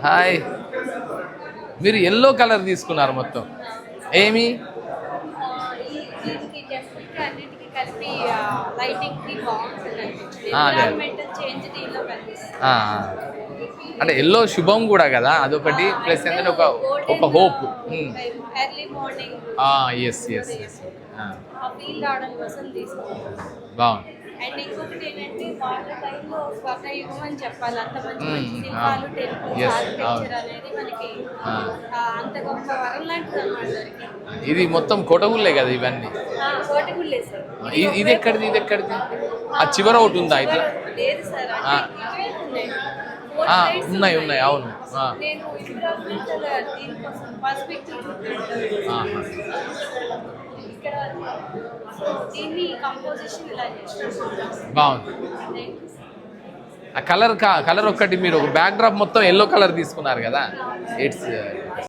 Hi. మీరు yellow colour తీసుకున్నారు మొత్తం ఏమి? దీనికి టెంపుల్కి అన్నిటికీ కలిపి లైటింగ్కి బాగుంటుంది అనిపించింది. అదే. ఎన్విరాన్మెంటల్ చేంజ్ దీనిలో కనిపిస్తుంది. అంటే ఎల్లో శుభం కూడా కదా అదొకటి, ప్లస్ ఏంటంటే ఒక hope. Early morning yes yes yes. ఆ ఫీల్ రావడం కోసం తీసుకుంటాం. బాగుంది. అండ్ ఇంకొకటి ఏంటంటే వాళ్ళ టైంలో స్వర్ణయుగం అని చెప్పాలి. అంత మంచి మంచి Mm, శిల్పాలు, ah, టెంపుల్స్, yes, ఆర్కిటెక్చర్ అనేది మనకి అంత గొప్ప వరం లాంటిది అన్నమాట దొరికింది. ఇది మొత్తం కొటగుళ్ళే కదా ఇవన్నీ. కోటిగుళ్ళే సార్. ఇది ఎక్కడిది, ఇది ఎక్కడిది? ఆ చివర ఒకటి ఉందా ఇట్లా? లేదు సార్, ఇటువైపు ఉన్నాయి. Four sides ఉన్నాయి ఉన్నాయి అవును. నేను environmental దీనికోసం పర్స్పెక్టివ్ చూపించాను ఇక్కడ. సో దీన్ని కంపోజిషన్ ఇలా చేస్తాను. బాగుంది. ఆ కలర్ ఒక్కటి, మీరు ఒక బ్యాక్ డ్రాప్ మొత్తం ఎల్లో కలర్ తీసుకున్నారు కదా, ఇట్స్